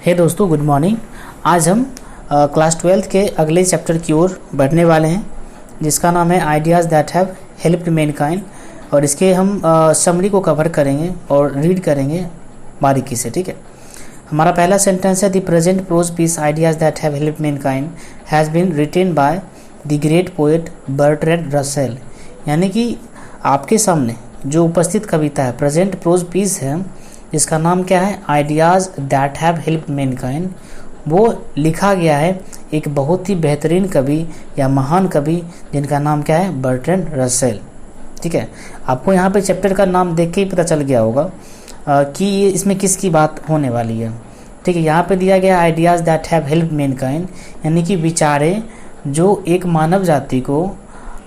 हे दोस्तों, good morning. आज हम क्लास 12 के अगले चैप्टर की ओर बढ़ने वाले हैं, जिसका नाम है ideas that have helped Mankind. और इसके हम समरी को कवर करेंगे और रीड करेंगे बारीकी से। ठीक है, हमारा पहला सेंटेंस है the present prose piece ideas that have helped mankind has been written by the great poet Bertrand Russell. यानी कि आपके सामने जो उपस्थित कविता है, प्रेजेंट प्रोज पीस है, जिसका नाम क्या है, ideas that have helped Mankind, वो लिखा गया है एक बहुत ही बेहतरीन कवि या महान कवि जिनका नाम क्या है, बर्ट्रैंड रसेल। ठीक है, आपको यहाँ पे चैप्टर का नाम देख के ही पता चल गया होगा कि ये इसमें किसकी बात होने वाली है। ठीक है, यहाँ पे दिया गया ideas that have helped Mankind, यानी कि विचारे जो एक मानव जाति को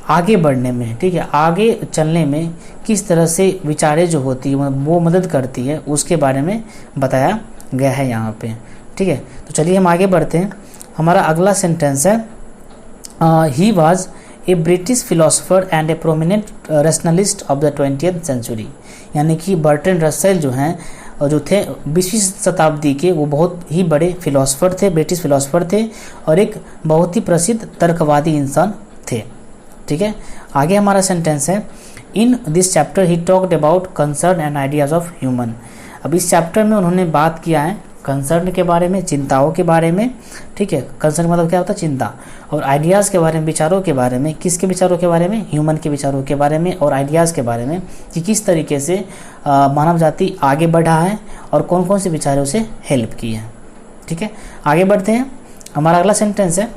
आगे बढ़ने में, ठीक है, आगे चलने में किस तरह से विचारे जो होती है वो मदद करती है, उसके बारे में बताया गया है यहाँ पे। ठीक है, तो चलिए हम आगे बढ़ते हैं। हमारा अगला सेंटेंस है he was a British philosopher and a prominent rationalist of the 20th century. यानी कि बर्ट्रैंड रसेल जो हैं और जो थे 20वीं शताब्दी के, वो बहुत ही बड़े फिलोसोफर थे, ब्रिटिश फिलोसोफर थे और एक बहुत ही प्रसिद्ध तर्कवादी इंसान थे। ठीक है, आगे हमारा सेंटेंस है in this chapter he talked about concern and ideas of human. अब इस चैप्टर में उन्होंने बात किया है कंसर्न के बारे में, चिंताओं के बारे में। ठीक है, कंसर्न मतलब क्या होता है, चिंता, और आइडियाज़ के बारे में, विचारों के बारे में। किसके विचारों के बारे में, ह्यूमन के विचारों के बारे में और आइडियाज़ के बारे में कि किस तरीके से मानव जाति आगे बढ़ा है और कौन कौन से विचारों से हेल्प की है। ठीक है, आगे बढ़ते हैं। हमारा अगला सेंटेंस है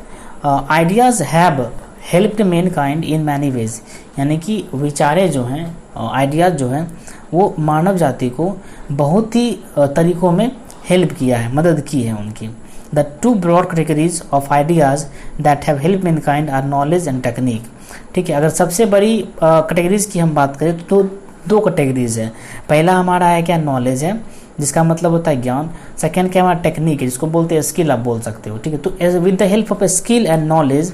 ideas have helped Mankind in many ways. यानी कि विचारे जो हैं, आइडियाज़ जो हैं, वो मानव जाति को बहुत ही तरीक़ों में हेल्प किया है, मदद की है उनकी। The two broad categories of ideas that have help mankind are knowledge and technique. ठीक है, अगर सबसे बड़ी कैटेगरीज की हम बात करें तो दो कैटेगरीज है। पहला हमारा है क्या, नॉलेज है, जिसका मतलब होता है ज्ञान। सेकेंड क्या हमारा टेक्निक है, जिसको बोलते हैं स्किल, आप बोल सकते हो। ठीक है, तो with the help of a skill and knowledge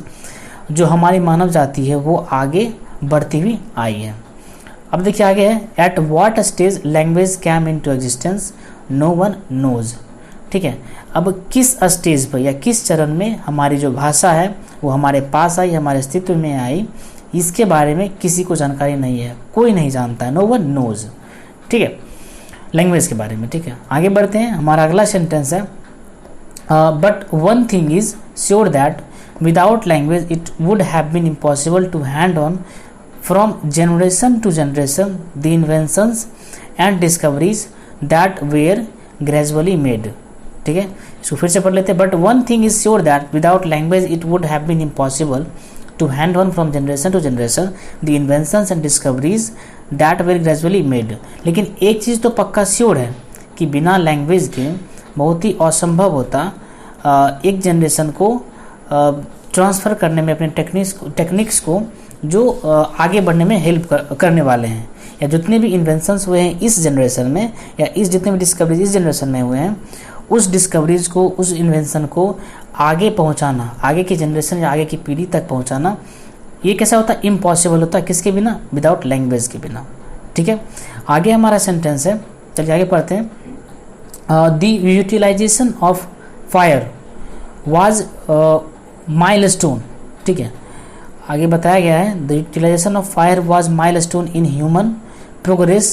जो हमारी मानव जाति है वो आगे बढ़ती हुई आई है। अब देखिए आगे है at what stage language came into existence no one knows. ठीक है, अब किस स्टेज पर या किस चरण में हमारी जो भाषा है वो हमारे पास आई, हमारे अस्तित्व में आई, इसके बारे में किसी को जानकारी नहीं है, कोई नहीं जानता है, नो वन नोज। ठीक है, लैंग्वेज के बारे में। ठीक है, आगे बढ़ते हैं। हमारा अगला सेंटेंस है but one thing is sure that without language it would have been impossible to hand on from generation to generation the inventions and discoveries that were gradually made। ठीक है, इसको फिर से पढ़ लेते हैं। But one thing is sure that without language it would have been impossible to hand on from generation to generation the inventions and discoveries that were gradually made. लेकिन एक चीज़ तो पक्का श्योर है कि बिना लैंग्वेज के बहुत ही असंभव होता एक जनरेशन को ट्रांसफ़र करने में, अपने टेक्निक्स को जो आगे बढ़ने में हेल्प करने वाले हैं, या जितने भी इन्वेंशंस हुए हैं इस जनरेशन में, या इस जितने भी डिस्कवरीज इस जनरेशन में हुए हैं, उस डिस्कवरीज को, उस इन्वेंशन को आगे पहुंचाना, आगे की जनरेशन या आगे की पीढ़ी तक पहुंचाना, ये कैसा होता है, इम्पॉसिबल होता है। किसके बिना, विदाउट लैंग्वेज के बिना। ठीक है, आगे हमारा सेंटेंस है, चलिए आगे पढ़ते हैं। The utilisation of fire was milestone. ठीक है, आगे बताया गया है the utilisation of fire was milestone in human progress.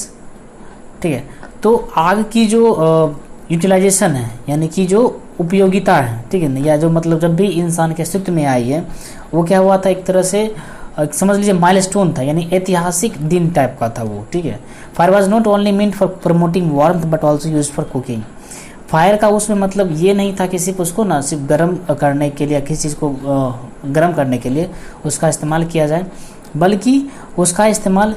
ठीक है, तो आग की जो यूटिलाइजेशन है, यानी कि जो उपयोगिता है, ठीक है ना, या जो मतलब जब भी इंसान के अस्तित्व में आई है, वो क्या हुआ था, एक तरह से समझ लीजिए माइलस्टोन था, यानी ऐतिहासिक दिन टाइप का था वो। ठीक है, fire was not only meant for promoting warmth but also use for cooking. Fire का उसमें मतलब ये नहीं था कि सिर्फ उसको ना सिर्फ गर्म करने के लिए, किसी चीज़ को गर्म करने के लिए उसका इस्तेमाल किया जाए, बल्कि उसका इस्तेमाल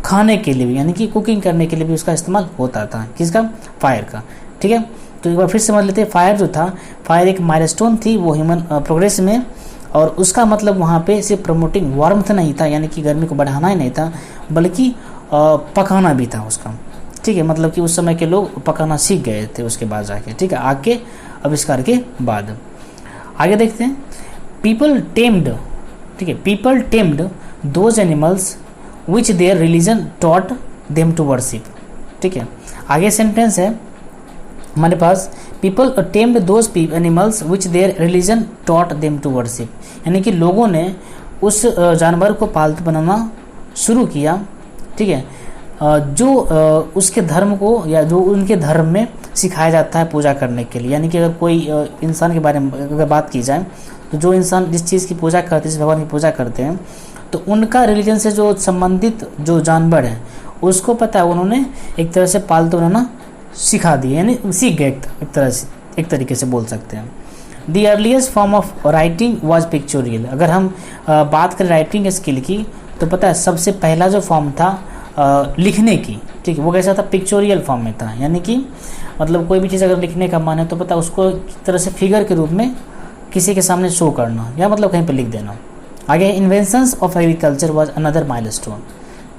खाने के लिए भी, यानी कि कुकिंग करने के लिए भी उसका इस्तेमाल होता था। किसका, फायर का। ठीक है, तो एक बार फिर समझ लेते हैं। फायर जो था, फायर एक माइलस्टोन थी वो ह्यूमन प्रोग्रेस में, और उसका मतलब वहाँ पे सिर्फ प्रमोटिंग वार्मथ नहीं था, यानी कि गर्मी को बढ़ाना ही नहीं था, बल्कि पकाना भी था उसका। ठीक है, मतलब कि उस समय के लोग पकाना सीख गए थे उसके बाद जाके। ठीक है, आग के आविष्कार के बाद। आगे देखते हैं। पीपल टेम्ड, ठीक है, people tamed those animals which their religion taught them to worship. ठीक है, आगे सेंटेंस है हमारे पास people tamed those animals which their religion taught them to worship, यानी कि लोगों ने उस जानवर को पालतू बनाना शुरू किया, ठीक है, जो उसके धर्म को या जो उनके धर्म में सिखाया जाता है पूजा करने के लिए। यानी कि अगर कोई इंसान के बारे में अगर बात की जाए तो जो इंसान जिस चीज़ की पूजा करते हैं, जिस भगवान की पूजा करते हैं, तो उनका रिलीजन से जो संबंधित जो जानवर है उसको पता है, उन्होंने एक तरह से पालतू बनाना सिखा दिया, यानी सीख गए एक तरीके से बोल सकते हैं। The earliest form of writing was pictorial. अगर हम बात करें राइटिंग स्किल की तो पता है सबसे पहला जो फॉर्म था लिखने की, ठीक है, वो कैसा था, पिक्चोरियल फॉर्म में था। यानी कि मतलब कोई भी चीज़ अगर लिखने का मन है तो पता है उसको एक तरह से फिगर के रूप में किसी के सामने शो करना या मतलब कहीं पर लिख देना। आगे inventions of agriculture was another milestone,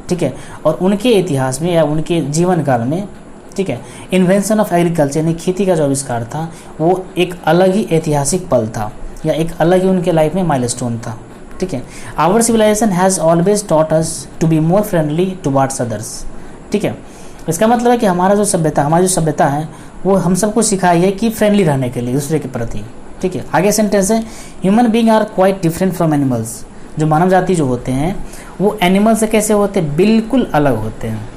ठीक है, और उनके इतिहास में या उनके जीवन काल में, ठीक है, इन्वेंशन ऑफ एग्रीकल्चर यानी खेती का जो आविष्कार था वो एक अलग ही ऐतिहासिक पल था या एक अलग ही उनके लाइफ में माइलस्टोन था, ठीक है। Our civilisation has always taught us to be more friendly towards others, ठीक है। इसका मतलब है कि हमारी जो सभ्यता है वो हम सबको सिखाई है कि फ्रेंडली रहने के लिए दूसरे के प्रति, ठीक है। आगे सेंटेंस है human being are quite different from animals. जो मानव जाति जो होते हैं वो एनिमल से कैसे होते हैं, बिल्कुल अलग होते हैं।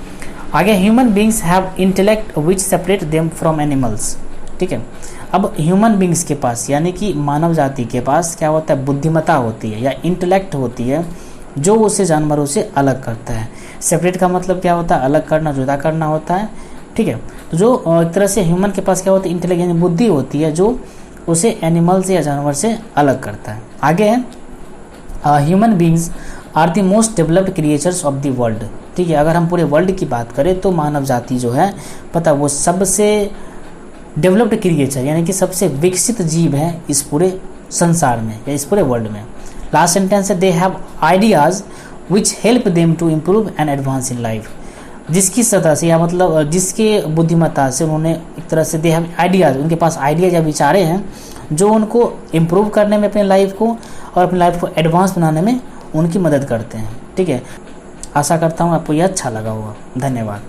आगे human beings have intellect which separate them from animals, ठीक है। अब ह्यूमन बींग्स के पास यानी कि मानव जाति के पास क्या होता है, बुद्धिमत्ता होती है या इंटेलेक्ट होती है जो उसे जानवरों से अलग करता है। सेपरेट का मतलब क्या होता है, अलग करना, जुदा करना होता है, ठीक है। तो जो एक तरह से ह्यूमन के पास क्या होता है, इंटेलेक्ट यानी बुद्धि होती है जो उसे एनिमल से या जानवर से अलग करता है। आगे है human beings are the most developed creatures of the world, ठीक है। अगर हम पूरे वर्ल्ड की बात करें तो मानव जाति जो है पता वो सबसे डेवलप्ड क्रिएचर यानी कि सबसे विकसित जीव है इस पूरे संसार में या इस पूरे वर्ल्ड में। लास्ट सेंटेंस है they have ideas which help them to improve and advance in life. जिसकी सतह से या मतलब जिसके बुद्धिमत्ता से उन्होंने एक तरह से दे हैव आइडियाज़, उनके पास आइडियाज या विचारे हैं जो उनको इम्प्रूव करने में अपने लाइफ को और अपनी लाइफ को एडवांस बनाने में उनकी मदद करते हैं, ठीक है। आशा करता हूँ आपको यह अच्छा लगा होगा। धन्यवाद।